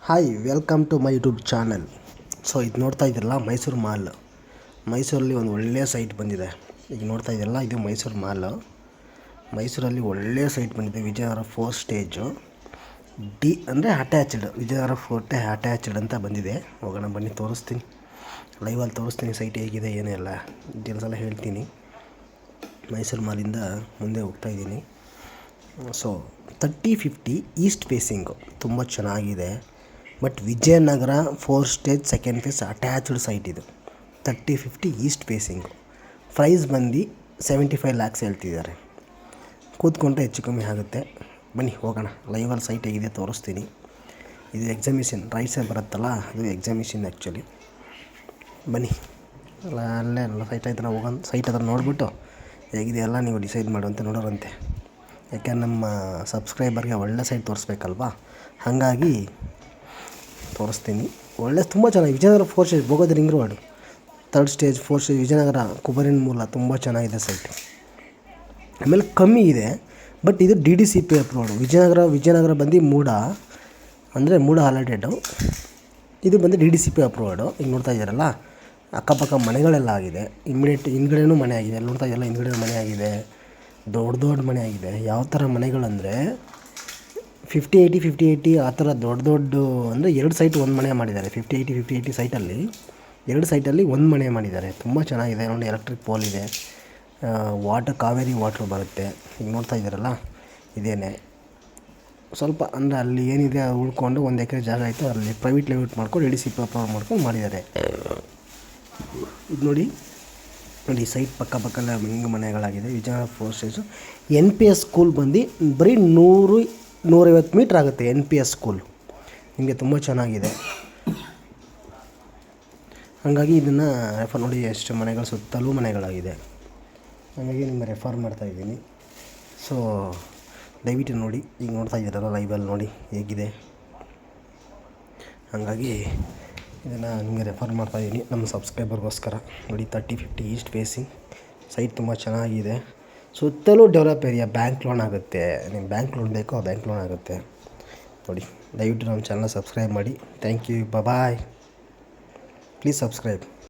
Hi welcome to my YouTube channel. So ಇದು ನೋಡ್ತಾ ಇದ್ದೀರಲ್ಲ ಮೈಸೂರು ಮಾಲ್. ಮೈಸೂರಲ್ಲಿ ಒಂದು ಒಳ್ಳೆಯ ಸೈಟ್ ಬಂದಿದೆ. ಈಗ ನೋಡ್ತಾ ಇದ್ದೀರಲ್ಲ ಇದು ಮೈಸೂರು ಮಾಲು. ಮೈಸೂರಲ್ಲಿ ಒಳ್ಳೆಯ ಸೈಟ್ ಬಂದಿದೆ. ವಿಜಯನಗರ 4 ಸ್ಟೇಜು ಡಿ ಅಂದರೆ ಅಟ್ಯಾಚ್ಡ್, ವಿಜಯನಗರ ಫೋರ್ಟೇ ಅಟ್ಯಾಚ್ಡ್ ಅಂತ ಬಂದಿದೆ. ಹೋಗೋಣ ಬನ್ನಿ, ತೋರಿಸ್ತೀನಿ, ಲೈವಲ್ಲಿ ತೋರಿಸ್ತೀನಿ ಸೈಟ್ ಹೇಗಿದೆ ಏನೆಲ್ಲ ಡೀಟೇಲ್ಸ್ ಎಲ್ಲ ಹೇಳ್ತೀನಿ. ಮೈಸೂರು ಮಾಲಿಂದ ಮುಂದೆ ಹೋಗ್ತಾಯಿದ್ದೀನಿ. ಸೊ 3050 ಈಸ್ಟ್ ಫೇಸಿಂಗು ತುಂಬ ಚೆನ್ನಾಗಿದೆ. But Vijayanagara 4 stage second phase attached site ಇದು. 3050 ಈಸ್ಟ್ ಫೇಸಿಂಗು. ಪ್ರೈಸ್ ಬಂದು 75 lakhs ಹೇಳ್ತಿದ್ದಾರೆ. ಕೂತ್ಕೊಂಡ್ರೆ ಹೆಚ್ಚು ಕಮ್ಮಿ ಆಗುತ್ತೆ. ಬನ್ನಿ ಹೋಗೋಣ, ಲೈವಲ್ಲಿ ಸೈಟ್ ಹೇಗಿದೆ ತೋರಿಸ್ತೀನಿ. ಇದು ಎಕ್ಸಾಮಿಷನ್ ರೈಟ್ ಸೈಡ್ ಬರುತ್ತಲ್ಲ, ಅದು ಎಕ್ಸಾಮಿಷನ್ ಆ್ಯಕ್ಚುಲಿ. ಬನ್ನಿ ಅಲ್ಲೇ ಸೈಟ್ ಹತ್ರ ಹೋಗೋಣ. ಸೈಟ್ ಹತ್ರ ನೋಡಿಬಿಟ್ಟು ಹೇಗಿದೆ ಎಲ್ಲ ನೀವು ಡಿಸೈಡ್ ಮಾಡುವಂತೆ ನೋಡೋರಂತೆ. ಯಾಕೆಂದ್ರೆ ನಮ್ಮ ಸಬ್ಸ್ಕ್ರೈಬರ್ಗೆ ಒಳ್ಳೆ ಸೈಟ್ ತೋರಿಸ್ಬೇಕಲ್ವಾ, ಹಾಗಾಗಿ ತೋರಿಸ್ತೀನಿ. ಒಳ್ಳೆ ತುಂಬ ಚೆನ್ನಾಗಿ ವಿಜಯನಗರ 4 ಸ್ಟೇಜ್ ಬೋಗೋದು ring road 3rd stage 4 stage Vijayanagar ಕುಬರಿನ ಮೂಲ ತುಂಬ ಚೆನ್ನಾಗಿದೆ ಸೈಟು. ಆಮೇಲೆ ಕಮ್ಮಿ ಇದೆ, ಬಟ್ ಇದು DDCP ಅಪ್ರೂವ್ಡ್. ವಿಜಯನಗರ ಬಂದು ಮೂಡ ಅಂದರೆ ಮೂಡ ಅಲಾಟೆಡು, ಇದು ಬಂದು DDCP ಅಪ್ರೂವ್ಡು. ಈಗ ನೋಡ್ತಾ ಇದ್ದಾರಲ್ಲ ಅಕ್ಕಪಕ್ಕ ಮನೆಗಳೆಲ್ಲ ಆಗಿದೆ. ಇಮ್ಮಿಡಿಯೇಟ್ ಹಿಂದ್ಗಡೆನೂ ಮನೆ ಆಗಿದೆ. ಅಲ್ಲಿ ನೋಡ್ತಾ ಇದ್ದಾರಲ್ಲ ಹಿಂದ್ಗಡೆ ಮನೆ ಆಗಿದೆ, ದೊಡ್ಡ ಮನೆ ಆಗಿದೆ. ಯಾವ ಥರ ಮನೆಗಳಂದರೆ 50-80 ಆ ಥರ ದೊಡ್ಡ ಅಂದರೆ 2 ಸೈಟ್ ಒಂದು ಮನೆ ಮಾಡಿದ್ದಾರೆ. 50-80 ಸೈಟಲ್ಲಿ 2 ಸೈಟಲ್ಲಿ ಒಂದು ಮನೆ ಮಾಡಿದ್ದಾರೆ. ತುಂಬ ಚೆನ್ನಾಗಿದೆ ನೋಡಿ. ಎಲೆಕ್ಟ್ರಿಕ್ ಪೋಲ್ ಇದೆ, ಕಾವೇರಿ ವಾಟ್ರ್ ಬರುತ್ತೆ. ಈಗ ನೋಡ್ತಾ ಇದ್ದಾರಲ್ಲ ಇದೇನೆ. ಸ್ವಲ್ಪ ಅಂದರೆ ಅಲ್ಲಿ ಏನಿದೆ ಉಳ್ಕೊಂಡು 1 ಎಕರೆ ಜಾಗ ಆಯಿತು, ಅಲ್ಲಿ ಪ್ರೈವೇಟ್ ಲೇಔಟ್ ಮಾಡ್ಕೊಂಡು DDCP ಅಪ್ರೂವ್ ಮಾಡ್ಕೊಂಡು ಮಾಡಿದ್ದಾರೆ. ಇದು ನೋಡಿ ಸೈಟ್ ಪಕ್ಕಲ್ಲ ಹಿಂಗೆ ಮನೆಗಳಾಗಿದೆ. ವಿಜಯನಗರ 4 ಸ್ಟೇಜು. NPS ಸ್ಕೂಲ್ ಬಂದು ಬರೀ 100-150 ಮೀಟ್ರ್ ಆಗುತ್ತೆ. NPS ಸ್ಕೂಲ್ ನಿಮಗೆ ತುಂಬ ಚೆನ್ನಾಗಿದೆ. ಹಾಗಾಗಿ ಇದನ್ನು ರೆಫರ್ ನೋಡಿ, ಎಷ್ಟು ಮನೆಗಳು ಸುತ್ತಲೂ ಮನೆಗಳಾಗಿದೆ. ಹಾಗಾಗಿ ನಿಮಗೆ ರೆಫರ್ ಮಾಡ್ತಾಯಿದ್ದೀನಿ. ಸೊ ದಯವಿಟ್ಟು ನೋಡಿ. ಈಗ ನೋಡ್ತಾ ಇದ್ದೀರಲ್ಲ ಲೈವಲ್ಲಿ ನೋಡಿ ಹೇಗಿದೆ. ಹಾಗಾಗಿ ಇದನ್ನು ನಿಮಗೆ ರೆಫರ್ ಮಾಡ್ತಾಯಿದ್ದೀನಿ ನಮ್ಮ ಸಬ್ಸ್ಕ್ರೈಬರ್ಗೋಸ್ಕರ. ನೋಡಿ 3050 ಈಸ್ಟ್ ಫೇಸಿಂಗ್ ಸೈಟ್ ತುಂಬ ಚೆನ್ನಾಗಿದೆ. ಸುತ್ತಲೂ ಡೆವಲಪ್ ಏರಿಯಾ. ಬ್ಯಾಂಕ್ ಲೋನ್ ಆಗುತ್ತೆ. ನಿಮ್ಗೆ ಬ್ಯಾಂಕ್ ಲೋನ್ ಬೇಕೋ ಬ್ಯಾಂಕ್ ಲೋನ್ ಆಗುತ್ತೆ ನೋಡಿ. ದಯವಿಟ್ಟು ನಮ್ಮ ಚಾನಲ್ ಸಬ್ಸ್ಕ್ರೈಬ್ ಮಾಡಿ. Thank you, bye. Please subscribe.